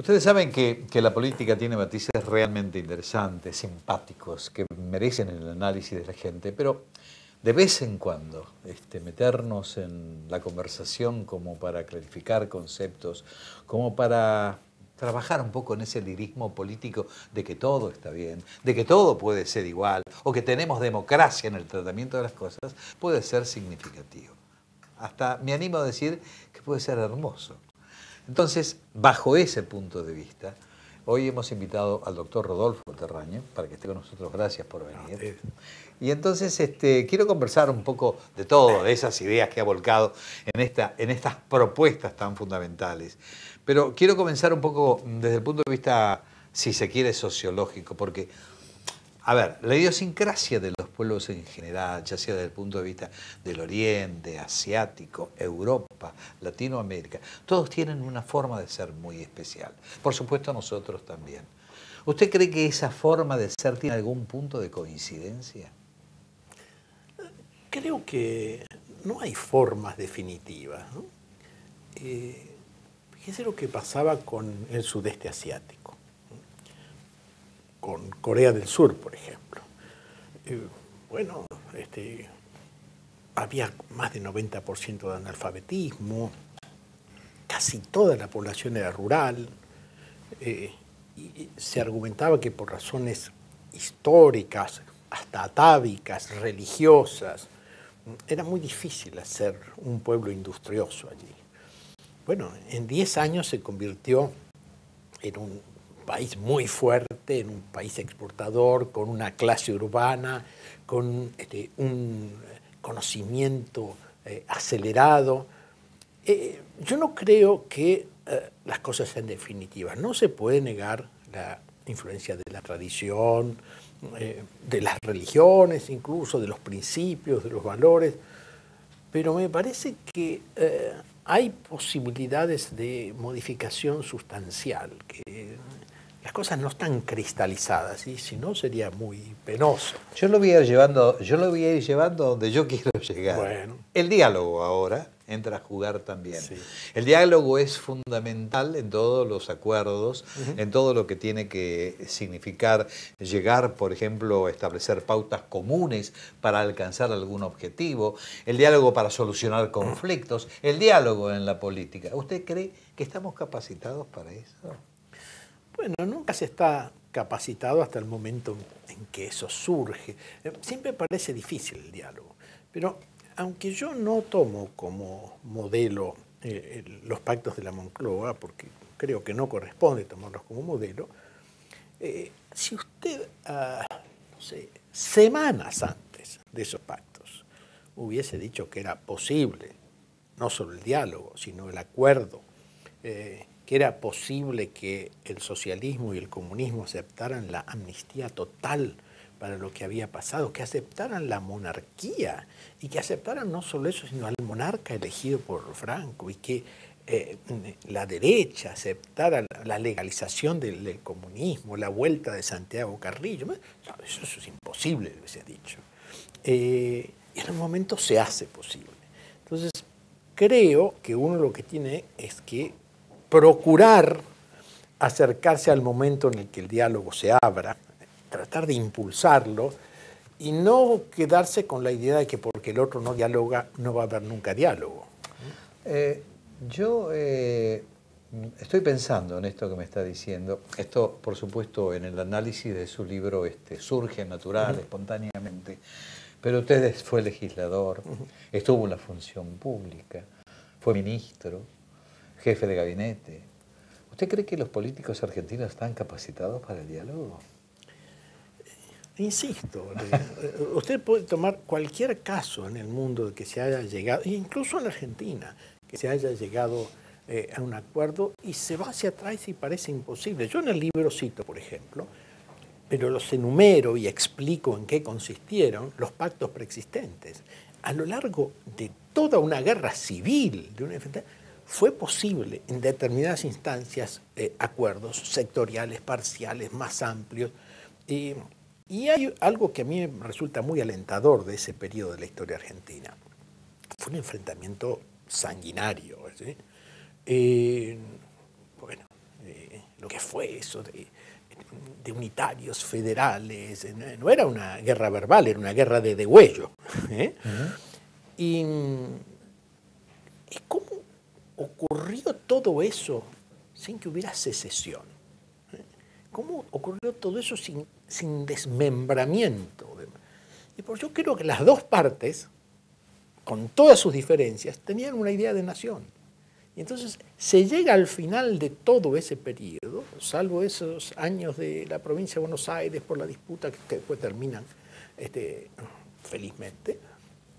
Ustedes saben que la política tiene matices realmente interesantes, simpáticos, que merecen el análisis de la gente, pero de vez en cuando meternos en la conversación como para clarificar conceptos, como para trabajar un poco en ese lirismo político de que todo está bien, de que todo puede ser igual, o que tenemos democracia en el tratamiento de las cosas, puede ser significativo. Hasta me animo a decir que puede ser hermoso. Entonces, bajo ese punto de vista, hoy hemos invitado al doctor Rodolfo Terraño para que esté con nosotros. Gracias por venir. Y entonces quiero conversar un poco de todo, de esas ideas que ha volcado en estas propuestas tan fundamentales. Pero quiero comenzar un poco desde el punto de vista, si se quiere, sociológico, porque a ver, la idiosincrasia de los pueblos en general, ya sea desde el punto de vista del Oriente, Asiático, Europa, Latinoamérica, todos tienen una forma de ser muy especial. Por supuesto nosotros también. ¿Usted cree que esa forma de ser tiene algún punto de coincidencia? Creo que no hay formas definitivas, ¿no? Fíjese lo que pasaba con el sudeste asiático, con Corea del Sur, por ejemplo. Bueno, había más de 90% de analfabetismo, casi toda la población era rural, y se argumentaba que por razones históricas, hasta atávicas, religiosas, era muy difícil hacer un pueblo industrioso allí. Bueno, en 10 años se convirtió en un país muy fuerte, en un país exportador, con una clase urbana, con un conocimiento acelerado. Yo no creo que las cosas sean definitivas. No se puede negar la influencia de la tradición, de las religiones, incluso de los principios, de los valores, pero me parece que hay posibilidades de modificación sustancial, que las cosas no están cristalizadas, y si no sería muy penoso. Yo lo voy a ir llevando a donde yo quiero llegar. Bueno. El diálogo ahora entra a jugar también. Sí. El diálogo es fundamental en todos los acuerdos, en todo lo que tiene que significar llegar, por ejemplo, a establecer pautas comunes para alcanzar algún objetivo, el diálogo para solucionar conflictos, el diálogo en la política. ¿Usted cree que estamos capacitados para eso? Bueno, nunca se está capacitado hasta el momento en que eso surge. Siempre parece difícil el diálogo, pero aunque yo no tomo como modelo los pactos de la Moncloa, porque creo que no corresponde tomarlos como modelo, si usted, no sé, semanas antes de esos pactos hubiese dicho que era posible no solo el diálogo, sino el acuerdo, que era posible que el socialismo y el comunismo aceptaran la amnistía total para lo que había pasado, que aceptaran la monarquía y que aceptaran no solo eso, sino al monarca elegido por Franco, y que la derecha aceptara la legalización del comunismo, la vuelta de Santiago Carrillo. No, eso es imposible, se ha dicho. Y en un momento se hace posible. Entonces, creo que uno lo que tiene es que procurar acercarse al momento en el que el diálogo se abra, tratar de impulsarlo y no quedarse con la idea de que porque el otro no dialoga no va a haber nunca diálogo. Yo estoy pensando en esto que me está diciendo. Esto, por supuesto, en el análisis de su libro surge natural, espontáneamente. Pero usted fue legislador, estuvo en la función pública, fue ministro, jefe de gabinete. ¿Usted cree que los políticos argentinos están capacitados para el diálogo? Insisto, usted puede tomar cualquier caso en el mundo de que se haya llegado, incluso en la Argentina, que se haya llegado a un acuerdo y se va hacia atrás y parece imposible. Yo en el libro cito, por ejemplo, pero los enumero y explico en qué consistieron los pactos preexistentes. A lo largo de toda una guerra civil, fue posible en determinadas instancias acuerdos sectoriales, parciales, más amplios. Y hay algo que a mí me resulta muy alentador de ese periodo de la historia argentina. Fue un enfrentamiento sanguinario, ¿sí? que fue eso de unitarios federales. No era una guerra verbal, era una guerra de degüello. Y cómo ocurrió todo eso sin que hubiera secesión. ¿Cómo ocurrió todo eso sin desmembramiento? Y por yo creo que las dos partes, con todas sus diferencias, tenían una idea de nación. Y entonces se llega al final de todo ese periodo, salvo esos años de la provincia de Buenos Aires por la disputa que después terminan felizmente,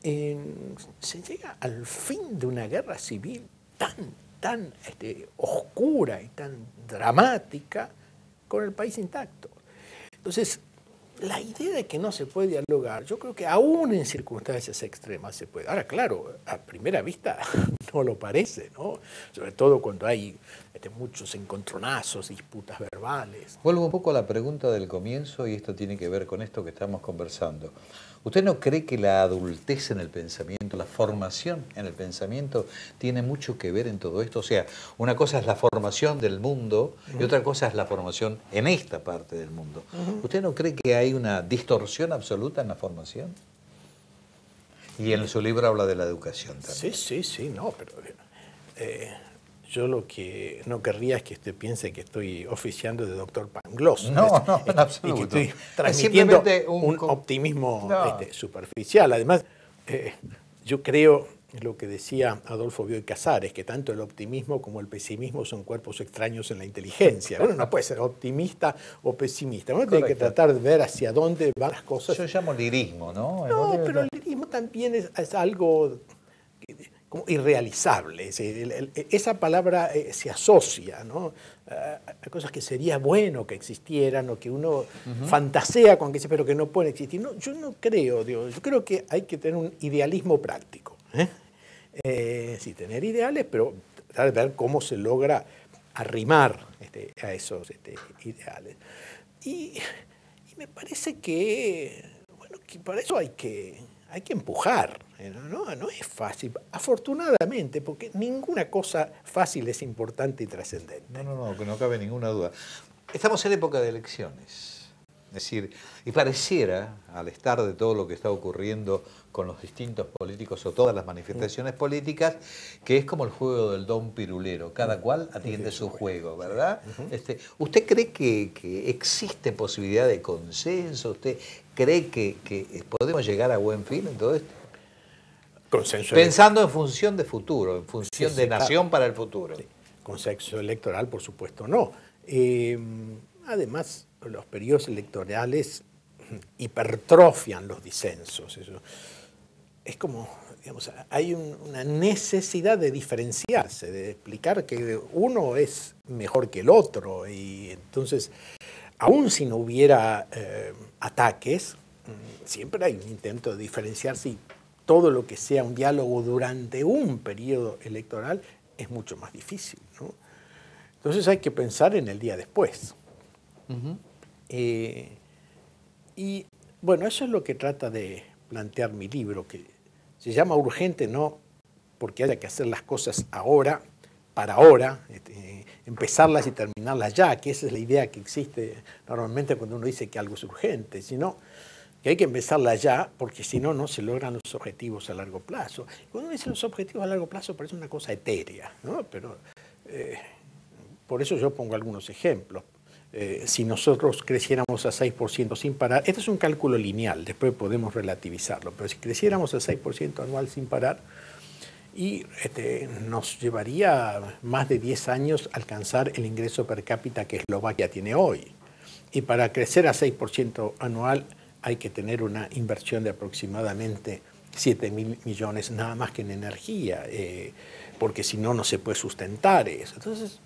se llega al fin de una guerra civil tan oscura y tan dramática con el país intacto. Entonces, la idea de que no se puede dialogar, yo creo que aún en circunstancias extremas se puede. Ahora, claro, a primera vista no lo parece, ¿no? Sobre todo cuando hay muchos encontronazos, disputas verbales. Vuelvo un poco a la pregunta del comienzo y esto tiene que ver con esto que estamos conversando. ¿Usted no cree que la adultez en el pensamiento, la formación en el pensamiento tiene mucho que ver en todo esto? O sea, una cosa es la formación del mundo y otra cosa es la formación en esta parte del mundo. ¿Usted no cree que hay una distorsión absoluta en la formación? Y en su libro habla de la educación también. Sí, no, pero yo lo que no querría es que usted piense que estoy oficiando de doctor Pangloss. No, en absoluto. Y que estoy transmitiendo un optimismo superficial. Además, yo creo lo que decía Adolfo Bioy Casares, que tanto el optimismo como el pesimismo son cuerpos extraños en la inteligencia. Uno no puede ser optimista o pesimista. Uno tiene que tratar de ver hacia dónde van las cosas. Yo llamo lirismo, ¿no? No, pero el lirismo también es algo como irrealizable. Esa palabra se asocia, ¿no?, a cosas que sería bueno que existieran o que uno fantasea con que pero que no pueden existir. No, yo no creo, yo creo que hay que tener un idealismo práctico. Sí, tener ideales, pero tratar de ver cómo se logra arrimar a esos ideales. Y me parece que, bueno, que para eso hay que empujar. No es fácil, afortunadamente, porque ninguna cosa fácil es importante y trascendente. No, que no cabe ninguna duda. Estamos en época de elecciones. Es decir, y pareciera, al estar de todo lo que está ocurriendo con los distintos políticos o todas las manifestaciones políticas, que es como el juego del don pirulero, cada cual atiende su juego, ¿verdad? ¿Usted cree que existe posibilidad de consenso? ¿Usted cree que podemos llegar a buen fin en todo esto? Consenso pensando en función de futuro, en función de nación para el futuro. Sí. Consenso electoral, por supuesto, no. Además, los periodos electorales hipertrofian los disensos. Eso. Es como, digamos, hay una necesidad de diferenciarse, de explicar que uno es mejor que el otro. Y entonces, aun si no hubiera ataques, siempre hay un intento de diferenciarse y todo lo que sea un diálogo durante un periodo electoral es mucho más difícil, ¿no? Entonces hay que pensar en el día después. Y bueno, eso es lo que trata de plantear mi libro, que se llama Urgente, no porque haya que hacer las cosas ahora, para ahora, empezarlas y terminarlas ya, que esa es la idea que existe normalmente cuando uno dice que algo es urgente, sino que hay que empezarla ya, porque si no, no se logran los objetivos a largo plazo. Cuando uno dice los objetivos a largo plazo parece una cosa etérea, ¿no? Pero por eso yo pongo algunos ejemplos. Si nosotros creciéramos a 6% sin parar, este es un cálculo lineal, después podemos relativizarlo, pero si creciéramos a 6% anual sin parar, y nos llevaría más de 10 años alcanzar el ingreso per cápita que Eslovaquia tiene hoy. Y para crecer a 6% anual hay que tener una inversión de aproximadamente 7.000 millones nada más que en energía, porque si no, no se puede sustentar eso. Entonces,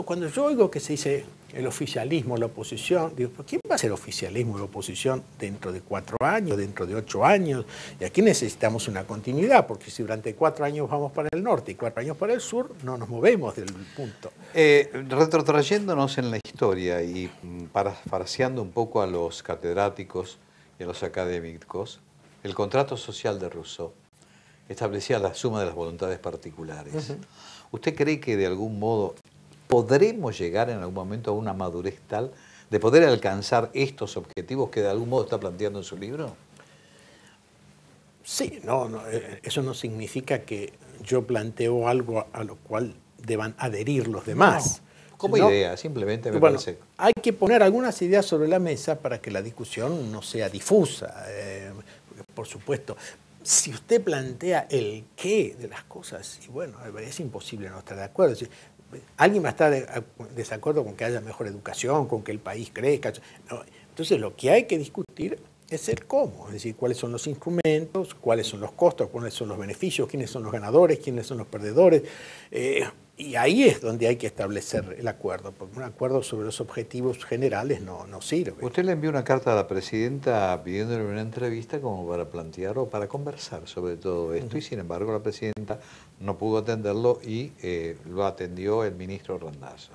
cuando yo oigo que se dice el oficialismo, la oposición, digo, ¿quién va a ser oficialismo y oposición dentro de 4 años, dentro de 8 años? Y aquí necesitamos una continuidad, porque si durante 4 años vamos para el norte y 4 años para el sur, no nos movemos del punto. Retrotrayéndonos en la historia y parafraseando un poco a los catedráticos y a los académicos, el contrato social de Rousseau establecía la suma de las voluntades particulares. ¿Usted cree que de algún modo ¿podremos llegar en algún momento a una madurez tal de poder alcanzar estos objetivos que de algún modo está planteando en su libro? Sí, eso no significa que yo planteo algo a lo cual deban adherir los demás. No, como idea, simplemente me parece. Hay que poner algunas ideas sobre la mesa para que la discusión no sea difusa. Por supuesto, si usted plantea el qué de las cosas, y bueno, es imposible no estar de acuerdo. Es decir, alguien va a estar de desacuerdo con que haya mejor educación, con que el país crezca. No. Entonces, lo que hay que discutir es el cómo, es decir, cuáles son los instrumentos, cuáles son los costos, cuáles son los beneficios, quiénes son los ganadores, quiénes son los perdedores. Y ahí es donde hay que establecer el acuerdo, porque un acuerdo sobre los objetivos generales no sirve. Usted le envió una carta a la presidenta pidiéndole una entrevista como para plantear o para conversar sobre todo esto, y sin embargo la presidenta no pudo atenderlo y lo atendió el ministro Randazzo.